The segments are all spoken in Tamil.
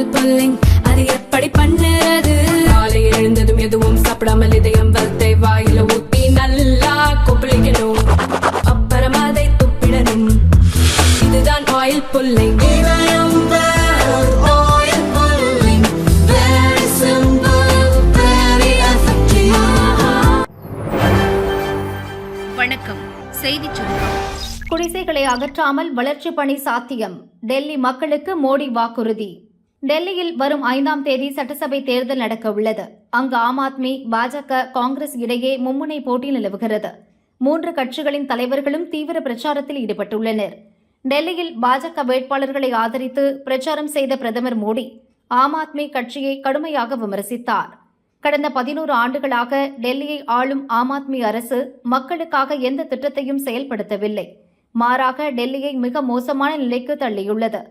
ஆயில் புல்லிங் அது எப்படி பண்ணுறது? காலையில் எழுந்ததும் எதுவும் சாப்பிடாமல் இதயம் வளத்தை வாயில ஊத்தி நல்லா கொப்பளிக்கணும், அப்புறம் அதை துப்பிடணும். இதுதான் ஆயில் புல்லிங். வணக்கம். செய்திச் சுருக்கம். குடிசைகளை அகற்றாமல் வளர்ச்சி பணி சாத்தியம். டெல்லி மக்களுக்கு மோடி வாக்குறுதி. டெல்லியில் வரும் 5ஆம் தேதி சட்டசபை தேர்தல் நடக்க உள்ளது. அங்கு ஆம் ஆத்மி, பாஜக, காங்கிரஸ் இடையே மும்முனை போட்டி நிலவுகிறது. 3 கட்சிகளின் தலைவர்களும் தீவிர பிரச்சாரத்தில் ஈடுபட்டுள்ளனர். டெல்லியில் பாஜக வேட்பாளர்களை ஆதரித்து பிரச்சாரம் செய்த பிரதமர் மோடி ஆம் ஆத்மி கட்சியை கடுமையாக விமர்சித்தார். கடந்த 11 ஆண்டுகளாக டெல்லியை ஆளும் ஆம் ஆத்மி அரசு மக்களுக்காக எந்த திட்டத்தையும் செயல்படுத்தவில்லை. மாறாக டெல்லியை மிக மோசமான நிலைக்கு தள்ளியுள்ளது.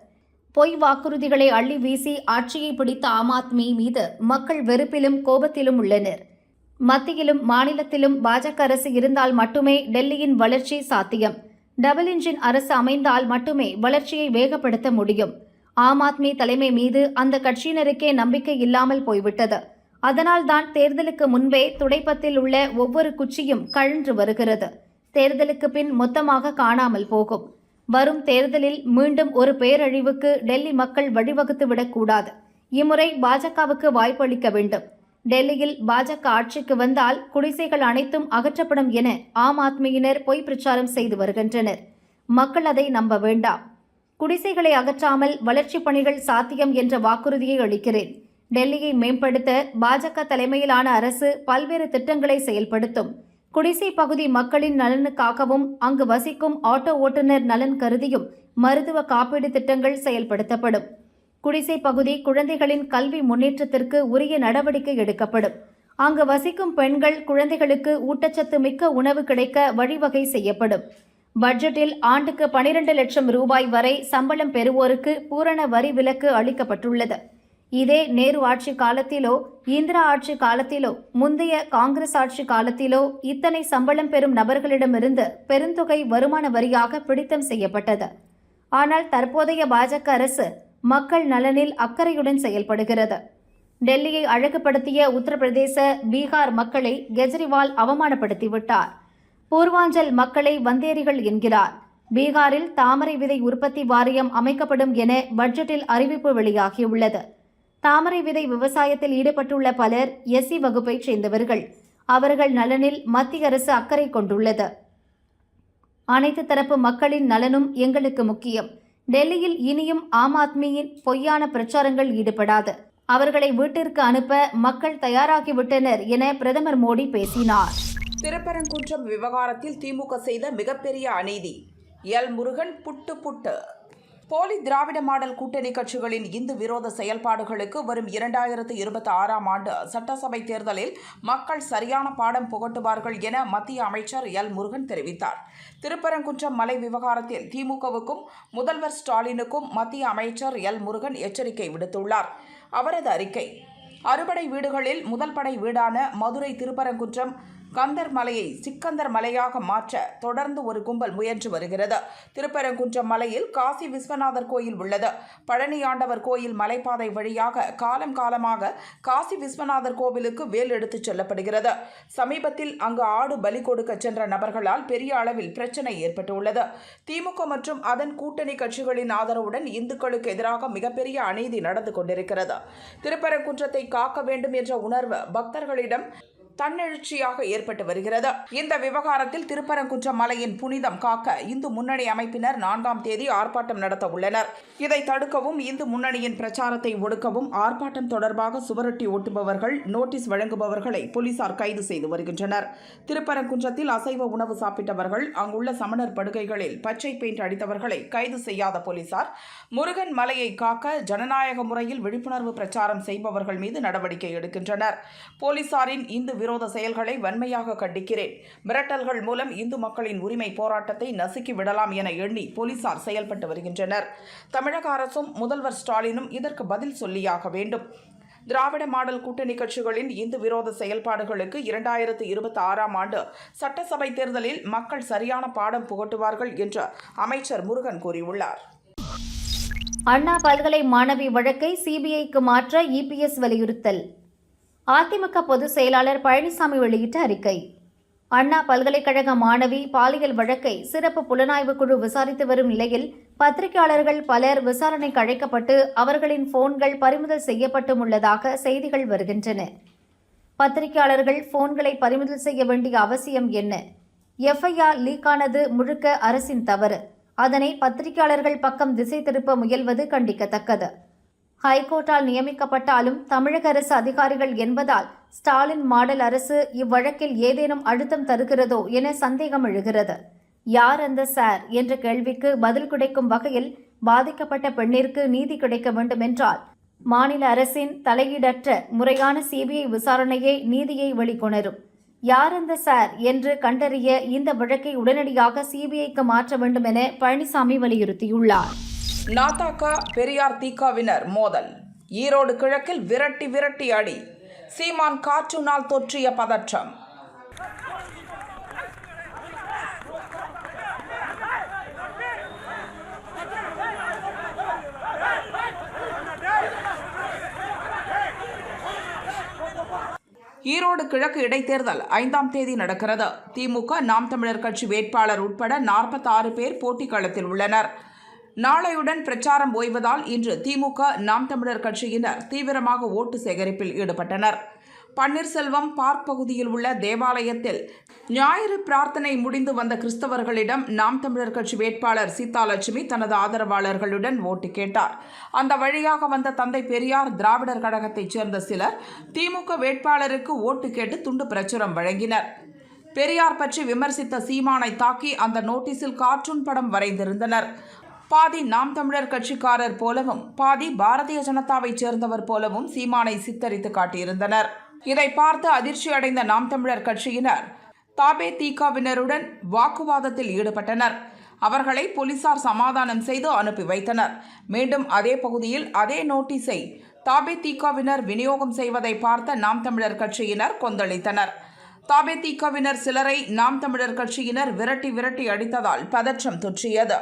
பொய் வாக்குறுதிகளை அள்ளி வீசி ஆட்சியை பிடித்த ஆம் ஆத்மி மீது மக்கள் வெறுப்பிலும் கோபத்திலும் உள்ளனர். மத்தியிலும் மாநிலத்திலும் பாஜக அரசு இருந்தால் மட்டுமே டெல்லியின் வளர்ச்சி சாத்தியம். டபுள் இன்ஜின் அரசு அமைந்தால் மட்டுமே வளர்ச்சியை வேகப்படுத்த முடியும். ஆம் ஆத்மி தலைமை மீது அந்த கட்சியினருக்கே நம்பிக்கை இல்லாமல் போய்விட்டது. அதனால்தான் தேர்தலுக்கு முன்பே துடைப்பத்தில் உள்ள ஒவ்வொரு குச்சியும் கழன்று வருகிறது. தேர்தலுக்கு பின் மொத்தமாக காணாமல் போகும். வரும் தேர்தலில் மீண்டும் ஒரு பேரழிவுக்கு டெல்லி மக்கள் வழிவகுத்துவிடக்கூடாது. இம்முறை பாஜகவுக்கு வாய்ப்பளிக்க வேண்டும். டெல்லியில் பாஜக ஆட்சிக்கு வந்தால் குடிசைகள் அனைத்தும் அகற்றப்படும் என ஆம் ஆத்மியினர் பொய் பிரச்சாரம் செய்து வருகின்றனர். மக்கள் அதை நம்ப வேண்டாம். குடிசைகளை அகற்றாமல் வளர்ச்சி பணிகள் சாத்தியம் என்ற வாக்குறுதியை அளிக்கிறேன். டெல்லியை மேம்படுத்த பாஜக தலைமையிலான அரசு பல்வேறு திட்டங்களை செயல்படுத்தும். குடிசை பகுதி மக்களின் நலனுக்காகவும் அங்கு வசிக்கும் ஆட்டோ ஓட்டுநர் நலன் கருதியும் மருத்துவ காப்பீடு திட்டங்கள் செயல்படுத்தப்படும். குடிசை பகுதி குழந்தைகளின் கல்வி முன்னேற்றத்திற்கு உரிய நடவடிக்கை எடுக்கப்படும். அங்கு வசிக்கும் பெண்கள், குழந்தைகளுக்கு ஊட்டச்சத்து மிக்க உணவு கிடைக்க வழிவகை செய்யப்படும். பட்ஜெட்டில் ஆண்டுக்கு 12 லட்சம் ரூபாய் வரை சம்பளம் பெறுவோருக்கு பூரண வரி விலக்கு அளிக்கப்பட்டுள்ளது. இதே நேரு ஆட்சி காலத்திலோ, இந்திரா ஆட்சி காலத்திலோ, முந்தைய காங்கிரஸ் ஆட்சி காலத்திலோ இத்தனை சம்பளம் பெறும் நபர்களிடமிருந்து பெருந்தொகை வருமான வரியாக பிடித்தம் செய்யப்பட்டது. ஆனால் தற்போதைய பாஜக அரசு மக்கள் நலனில் அக்கறையுடன் செயல்படுகிறது. டெல்லியை அழகுபடுத்திய உத்தரப்பிரதேச, பீகார் மக்களை கெஜ்ரிவால் அவமானப்படுத்திவிட்டார். பூர்வாஞ்சல் மக்களை வந்தேரிகள் என்கிறார். பீகாரில் தாமரை விதை உற்பத்தி வாரியம் அமைக்கப்படும் என பட்ஜெட்டில் அறிவிப்பு வெளியாகியுள்ளது. தாமரை விதை விவசாயத்தில் ஈடுபட்டுள்ள பலர் எஸ்சி வகுப்பைச் சேர்ந்தவர்கள். அவர்கள் நலனில் மத்திய அரசு அக்கறை கொண்டுள்ளது. அனைத்து தரப்பு மக்களின் நலனும் எங்களுக்கு முக்கியம். டெல்லியில் இனியும் ஆம் ஆத்மியின் பொய்யான பிரச்சாரங்கள் ஈடுபடாது. அவர்களை வீட்டிற்கு அனுப்ப மக்கள் தயாராகிவிட்டனர் என பிரதமர் மோடி பேசினார். திருப்பரங்குன்றம் விவகாரத்தில் திமுக செய்த மிகப்பெரிய அநீதி. எல் முருகன் புட்டு. போலி திராவிட மாடல் கூட்டணி கட்சிகளின் இந்து விரோத செயல்பாடுகளுக்கு வரும் 2026ஆம் ஆண்டு சட்டசபை தேர்தலில் மக்கள் சரியான பாடம் புகட்டுவார்கள் என மத்திய அமைச்சர் எல் முருகன் தெரிவித்தார். திருப்பரங்குன்றம் மலை விவகாரத்தில் திமுகவுக்கும் முதல்வர் ஸ்டாலினுக்கும் மத்திய அமைச்சர் எல் முருகன் எச்சரிக்கை விடுத்துள்ளார். அவரது அறிக்கை: அறுபடை வீடுகளில் முதல் படை வீடான மதுரை திருப்பரங்குன்றம் கந்தர் மலையை சிக்கந்தர் மலையாக மாற்ற தொடர்ந்து ஒரு கும்பல் முயன்று வருகிறது. திருப்பரங்குன்றம் மலையில் காசி விஸ்வநாதர் கோயில் உள்ளது. பழனி ஆண்டவர் கோயில் மலைப்பாதை வழியாக காலமாக காசி விஸ்வநாதர் கோவிலுக்கு வேல் எடுத்துச் செல்லப்படுகிறது. சமீபத்தில் அங்கு ஆடு பலி கொடுக்க சென்ற நபர்களால் பெரிய அளவில் பிரச்சனை ஏற்பட்டுள்ளது. திமுக மற்றும் அதன் கூட்டணி கட்சிகளின் ஆதரவுடன் இந்துக்களுக்கு எதிராக மிகப்பெரிய அநீதி நடந்து கொண்டிருக்கிறது. திருப்பரங்குன்றத்தை காக்க வேண்டும் என்ற உணர்வு பக்தர்களிடம் தன்னெழுச்சியாக ஏற்பட்டு வருகிறது. இந்த விவகாரத்தில் திருப்பரங்குன்றம் மலையின் புனிதம் காக்க இந்து முன்னணி அமைப்பினர் 4ஆம் தேதி ஆர்ப்பாட்டம் நடத்த உள்ளனர். இதை தடுக்கவும், இந்து முன்னணியின் பிரச்சாரத்தை ஒடுக்கவும் ஆர்ப்பாட்டம் தொடர்பாக சுவரொட்டி ஒட்டுபவர்கள், நோட்டீஸ் வழங்குபவர்களை போலீசார் கைது செய்து வருகின்றனர். திருப்பரங்குன்றத்தில் அசைவ உணவு சாப்பிட்டவர்கள், அங்குள்ள சமணர் படுகைகளில் பச்சை பெயிண்ட் அடித்தவர்களை கைது செய்யாத போலீசார் முருகன் மலையை காக்க ஜனநாயக முறையில் விழிப்புணர்வு பிரச்சாரம் செய்பவர்கள் மீது நடவடிக்கை எடுக்கின்றனர். போலீசாரின் இந்து விரோத செயல்களை வன்மையாக கண்டிக்கிறேன். மிரட்டல்கள் மூலம் இந்து மக்களின் உரிமை போராட்டத்தை நசுக்கி விடலாம் என எண்ணி போலீசார் செயல்பட்டு வருகின்றனர். தமிழக அரசும் முதல்வர் ஸ்டாலினும் இதற்கு பதில் சொல்லியாக வேண்டும். திராவிட மாடல் கூட்டணி கட்சிகளின் இந்து விரோத செயல்பாடுகளுக்கு 2026ஆம் ஆண்டு சட்டசபை தேர்தலில் மக்கள் சரியான பாடம் புகட்டுவார்கள் என்று அமைச்சர் முருகன் கூறியுள்ளார். அண்ணா பல்கலை மாணவி வழக்கை சிபிஐக்கு மாற்ற இபிஎஸ் வலியுறுத்தல். அதிமுக பொதுச் செயலாளர் பழனிசாமி வெளியிட்ட அறிக்கை. அண்ணா பல்கலைக்கழக மாணவி பாலியல் வழக்கை சிறப்பு புலனாய்வு குழு விசாரித்து வரும் நிலையில் பத்திரிகையாளர்கள் பலர் விசாரணைக்கு அழைக்கப்பட்டு அவர்களின் போன்கள் பறிமுதல் செய்யப்பட்டும் உள்ளதாக செய்திகள் வருகின்றன. பத்திரிகையாளர்கள் போன்களை பறிமுதல் செய்ய வேண்டிய அவசியம் என்ன? எஃப்ஐஆர் லீக்கானது முழுக்க அரசின் தவறு. அதனை பத்திரிகையாளர்கள் பக்கம் திசை திருப்ப முயல்வது கண்டிக்கத்தக்கது. ஹைகோர்ட்டால் நியமிக்கப்பட்டாலும் தமிழக அரசு அதிகாரிகள் என்பதால் ஸ்டாலின் மாடல் அரசு இவ்வழக்கில் ஏதேனும் அழுத்தம் தருகிறதோ என சந்தேகம் எழுகிறது. யார் அந்த சார் என்ற கேள்விக்கு பதில் கிடைக்கும் வகையில் பாதிக்கப்பட்ட பெண்ணிற்கு நீதி கிடைக்க வேண்டுமென்றால் மாநில அரசின் தலையீடற்ற முறையான சிபிஐ விசாரணையே நீதியை வெளிக்கொணரும். யார் அந்த சார் என்று கண்டறிய இந்த வழக்கை உடனடியாக சிபிஐக்கு மாற்ற வேண்டும் என பழனிசாமி வலியுறுத்தியுள்ளார். நாதாகா பெரியார் திகாவினர் மோதல். ஈரோடு கிழக்கில் விரட்டி விரட்டி அடி. சீமான் காற்றுனால் தொற்றிய பதற்றம். ஈரோடு கிழக்கு இடைத்தேர்தல் 5ஆம் தேதி நடக்கிறது. திமுக, நாம் தமிழர் கட்சி வேட்பாளர் உட்பட 46 பேர் போட்டிக்களத்தில் உள்ளனர். நாளையுடன் பிரச்சாரம் ஓய்வதால் இன்று திமுக, நாம் தமிழர் கட்சியினர் தீவிரமாக ஓட்டு சேகரிப்பில் ஈடுபட்டனர். பன்னீர்செல்வம் பார்க் பகுதியில் உள்ள தேவாலயத்தில் ஞாயிறு பிரார்த்தனை முடிந்து வந்த கிறிஸ்தவர்களிடம் நாம் தமிழர் கட்சி வேட்பாளர் சீதாலட்சுமி தனது ஆதரவாளர்களுடன் ஓட்டு கேட்டார். அந்த வழியாக வந்த தந்தை பெரியார் திராவிடர் கழகத்தைச் சேர்ந்த சிலர் திமுக வேட்பாளருக்கு ஓட்டு கேட்டு துண்டு பிரச்சுரம் வழங்கினர். பெரியார் பற்றி விமர்சித்த சீமானை தாக்கி அந்த நோட்டீஸில் கார்ட்டூன் படம் வரைந்திருந்தனர். பாதி நாம் தமிழர் கட்சிக்காரர் போலவும் பாதி பாரதிய ஜனதாவைச் சேர்ந்தவர் போலவும் சீமானை சித்தரித்து காட்டியிருந்தனர். இதை பார்த்து அதிர்ச்சி அடைந்த நாம் தமிழர் கட்சியினர் தபேதிகவினருடன் வாக்குவாதத்தில் ஈடுபட்டனர். அவர்களை போலீசார் சமாதானம் செய்து அனுப்பி வைத்தனர். மீண்டும் அதே பகுதியில் அதே நோட்டீஸை தபேதிகவினர் விநியோகம் செய்வதை பார்த்த நாம் தமிழர் கட்சியினர் கொந்தளித்தனர். தபேதிகவினர் சிலரை நாம் தமிழர் கட்சியினர் விரட்டி விரட்டி அடித்ததால் பதற்றம் தொற்றியது.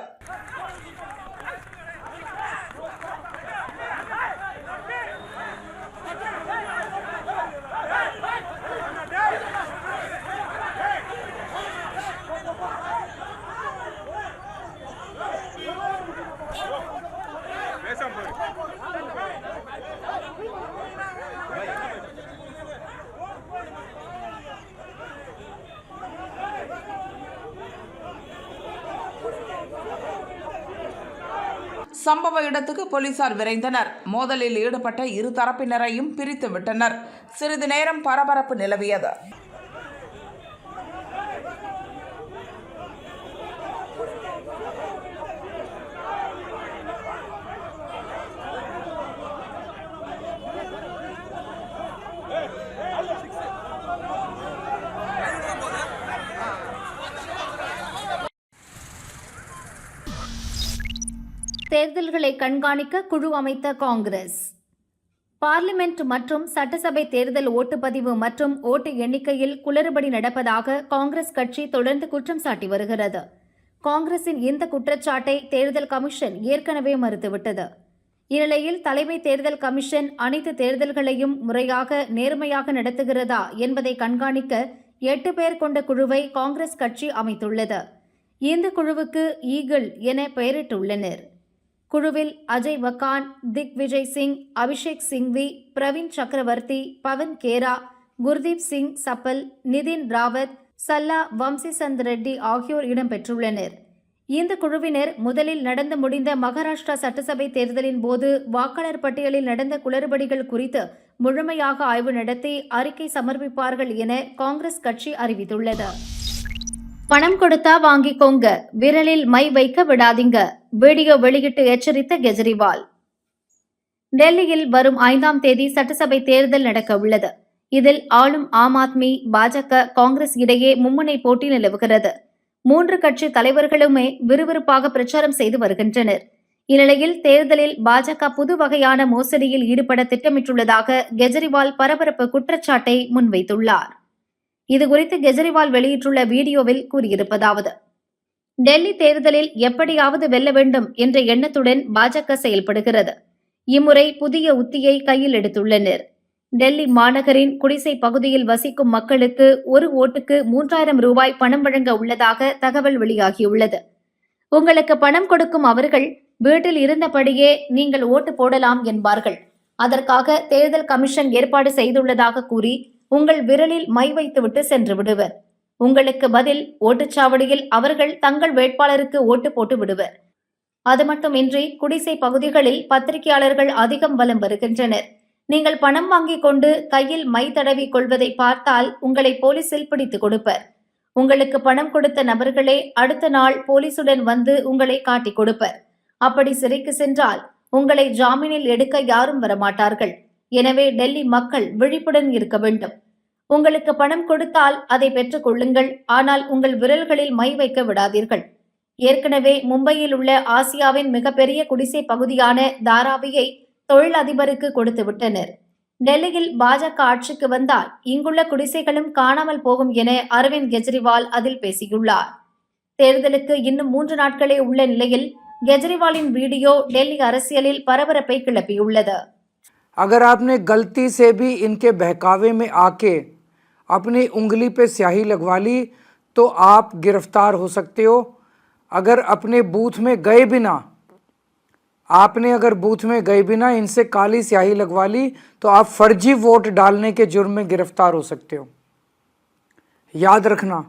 சம்பவ இடத்துக்கு போலீசார் விரைந்தனர். மோதலில் ஈடுபட்ட இரு தரப்பினரையும் பிரித்து விட்டனர். சிறிது நேரம் பரபரப்பு நிலவியது. தேர்தல்களை கண்காணிக்க குழு அமைத்த காங்கிரஸ். பார்லிமென்ட் மற்றும் சட்டசபை தேர்தல் ஓட்டுப்பதிவு மற்றும் ஓட்டு எண்ணிக்கையில் குளறுபடி நடப்பதாக காங்கிரஸ் கட்சி தொடர்ந்து குற்றம் சாட்டி வருகிறது. காங்கிரசின் இந்த குற்றச்சாட்டை தேர்தல் கமிஷன் ஏற்கனவே மறுத்துவிட்டது. இந்நிலையில் தலைமை தேர்தல் கமிஷன் அனைத்து தேர்தல்களையும் முறையாக நேர்மையாக நடத்துகிறதா என்பதை கண்காணிக்க 8 பேர் கொண்ட குழுவை காங்கிரஸ் கட்சி அமைத்துள்ளது. இந்த குழுவுக்கு ஈகிள் என பெயரிட்டுள்ளனர். குழுவில் அஜய் வக்கான், திக் விஜய் சிங், அபிஷேக் சிங்வி, பிரவீன் சக்கரவர்த்தி, பவன் கேரா, குர்தீப் சிங் சப்பல், நிதின் ராவத், சல்லா வம்சிசந்த் ரெட்டி ஆகியோர் இடம்பெற்றுள்ளனர். இந்த குழுவினர் முதலில் நடந்து முடிந்த மகாராஷ்டிரா சட்டசபை தேர்தலின் போது வாக்காளர் பட்டியலில் நடந்த குளறுபடிகள் குறித்து முழுமையாக ஆய்வு நடத்தி அறிக்கை சமர்ப்பிப்பார்கள் என காங்கிரஸ் கட்சி அறிவித்துள்ளது. பணம் கொடுத்தா வாங்கிக்கோங்க, விரலில் மை வைக்க விடாதீங்க, வீடியோ வெளியிட்டு எச்சரித்த கெஜ்ரிவால். டெல்லியில் வரும் 5ஆம் தேதி சட்டசபை தேர்தல் நடக்க உள்ளது. இதில் ஆளும் ஆம் ஆத்மி, பாஜக, காங்கிரஸ் இடையே மும்முனை போட்டி நிலவுகிறது. 3 கட்சி தலைவர்களுமே விறுவிறுப்பாக பிரச்சாரம் செய்து வருகின்றனர். இந்நிலையில் தேர்தலில் பாஜக புது வகையான மோசடியில் ஈடுபட திட்டமிட்டுள்ளதாக கெஜ்ரிவால் பரபரப்பு குற்றச்சாட்டை முன்வைத்துள்ளார். இதுகுறித்து கெஜ்ரிவால் வெளியிட்டுள்ள வீடியோவில் கூறியிருப்பதாவது: டெல்லி தேர்தலில் எப்படியாவது வெல்ல வேண்டும் என்ற எண்ணத்துடன் பாஜக செயல்படுகிறது. இம்முறை புதிய உத்தியை கையில் எடுத்துள்ளனர். டெல்லி மாநகரின் குடிசை பகுதியில் வசிக்கும் மக்களுக்கு ஒரு ஓட்டுக்கு 3000 ரூபாய் பணம் வழங்க உள்ளதாக தகவல் வெளியாகியுள்ளது. உங்களுக்கு பணம் கொடுக்கும் அவர்கள் வீட்டில் இருந்தபடியே நீங்கள் ஓட்டு போடலாம் என்பார்கள். அதற்காக தேர்தல் கமிஷன் ஏற்பாடு செய்துள்ளதாக கூறி உங்கள் விரலில் மை வைத்துவிட்டு சென்று விடுவர். உங்களுக்கு பதில் ஓட்டுச்சாவடியில் அவர்கள் தங்கள் வேட்பாளருக்கு ஓட்டு போட்டு விடுவர். அது மட்டுமின்றி குடிசை பகுதிகளில் பத்திரிகையாளர்கள் அதிகம் வலம் வருகின்றனர். நீங்கள் பணம் வாங்கிக் கொண்டு கையில் மை தடவி கொள்வதை பார்த்தால் உங்களை போலீசில் பிடித்துக் கொடுப்பர். உங்களுக்கு பணம் கொடுத்த நபர்களே அடுத்த நாள் போலீசுடன் வந்து உங்களை காட்டிக் கொடுப்பர். அப்படி சிறைக்கு சென்றால் உங்களை ஜாமீனில் எடுக்க யாரும் வரமாட்டார்கள். எனவே டெல்லி மக்கள் விழிப்புடன் இருக்க வேண்டும். உங்களுக்கு பணம் கொடுத்தால் அதை பெற்றுக் கொள்ளுங்கள். ஆனால் உங்கள் விரல்களில் மை வைக்க விடாதீர்கள். ஏற்கனவே மும்பையில் உள்ள ஆசியாவின் மிகப்பெரிய குடிசை பகுதியான தாராவியை தொழிலதிபருக்கு கொடுத்து விட்டனர். டெல்லியில் பாஜக ஆட்சிக்கு வந்தால் இங்குள்ள குடிசைகளும் காணாமல் போகும் என அரவிந்த் கெஜ்ரிவால் அதில் பேசியுள்ளார். தேர்தலுக்கு இன்னும் 3 நாட்களே உள்ள நிலையில் கெஜ்ரிவாலின் வீடியோ டெல்லி அரசியலில் பரபரப்பை கிளப்பியுள்ளது. अगर आपने गलती से भी इनके बहकावे में आके अपनी उंगली पे स्याही लगवा ली तो आप गिरफ्तार हो सकते हो. अगर अपने बूथ में गए बिना इनसे काली स्याही लगवा ली तो आप फर्जी वोट डालने के जुर्म में गिरफ्तार हो सकते हो. याद रखना,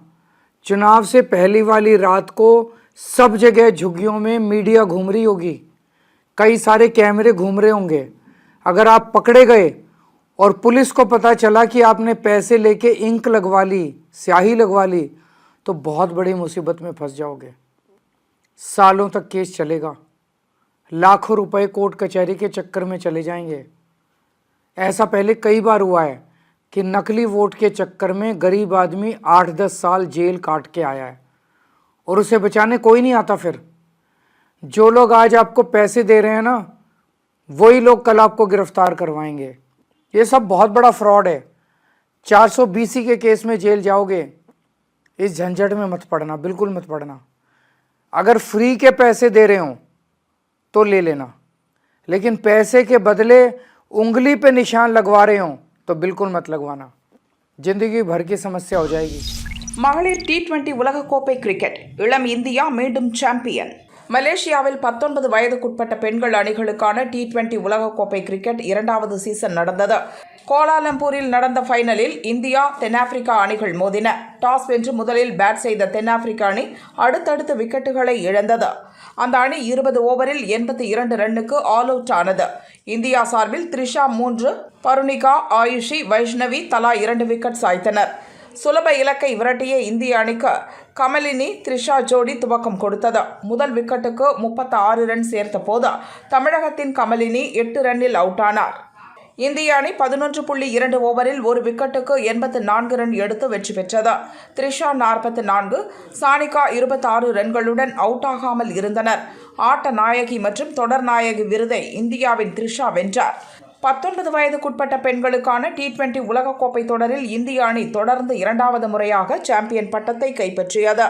चुनाव से पहली वाली रात को सब जगह झुग्गियों में मीडिया घूम रही होगी, कई सारे कैमरे घूम रहे होंगे. अगर आप पकड़े गए और पुलिस को पता चला कि आपने पैसे लेके इंक लगवा ली, स्याही लगवा ली, तो बहुत बड़ी मुसीबत में फंस जाओगे. सालों तक केस चलेगा, लाखों रुपए कोर्ट कचहरी के चक्कर में चले जाएंगे. ऐसा पहले कई बार हुआ है कि नकली वोट के चक्कर में गरीब आदमी 8-10 साल जेल काट के आया है और उसे बचाने कोई नहीं आता. फिर जो लोग आज आपको पैसे दे रहे हैं ना, वही लोग कल आपको गिरफ्तार करवाएंगे. ये सब बहुत बड़ा फ्रॉड है. 420 के केस में जेल जाओगे. इस झंझट में मत पड़ना, बिल्कुल मत पड़ना. अगर फ्री के पैसे दे रहे हो तो ले लेना, लेकिन पैसे के बदले उंगली पे निशान लगवा रहे हो तो बिल्कुल मत लगवाना. जिंदगी भर की समस्या हो जाएगी. மகளிர் T20 உலகக்கோப்பை கிரிக்கெட் இளம் இந்தியா மீண்டும் சாம்பியன். மலேசியாவில் 19 வயதுக்குட்பட்ட பெண்கள் அணிகளுக்கான T20 உலகக்கோப்பை கிரிக்கெட் 2வது சீசன் நடந்தது. கோலாலம்பூரில் நடந்த ஃபைனலில் இந்தியா தென்னாப்பிரிக்கா அணிகள் மோதின. டாஸ் வென்று முதலில் பேட் செய்த தென்னாப்பிரிக்க அணி அடுத்தடுத்து விக்கெட்டுகளை இழந்தது. அந்த அணி 20 ஓவரில் 82 ரன்னுக்கு ஆல் அவுட் ஆனது. இந்தியா சார்பில் த்ரிஷா 3, பருணிகா, ஆயுஷி, வைஷ்ணவி தலா 2 விக்கெட் சாய்த்தனர். சுலப இலக்கை விரட்டிய இந்திய அணிக்கு கமலினி, த்ரிஷா ஜோடி துவக்கம் கொடுத்தது. முதல் விக்கெட்டுக்கு 36 ரன் சேர்த்த போது தமிழகத்தின் கமலினி 8 ரன்னில் அவுட் ஆனார். இந்திய அணி 11.2 ஓவரில் ஒரு விக்கெட்டுக்கு 84 ரன் எடுத்து வெற்றி பெற்றது. த்ரிஷா 44, சானிகா 26 ரன்களுடன் அவுட் ஆகாமல் இருந்தனர். ஆட்ட நாயகி மற்றும் தொடர் நாயகி விருதை இந்தியாவின் த்ரிஷா வென்றார். 19 வயதுக்குட்பட்ட பெண்களுக்கான T20 உலகக்கோப்பை தொடரில் இந்திய அணி தொடர்ந்து 2வது முறையாக சாம்பியன் பட்டத்தை கைப்பற்றியது.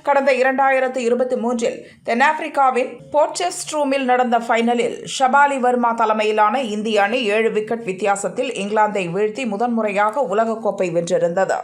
கடந்த 2023இல் தென்னாப்பிரிக்காவின் போர்ட்செஸ்ட்ரூமில் நடந்த ஃபைனலில் ஷபாலி வர்மா தலைமையிலான இந்திய அணி 7 விக்கெட் வித்தியாசத்தில் இங்கிலாந்தை வீழ்த்தி முதன்முறையாக உலகக்கோப்பை வென்றிருந்தது.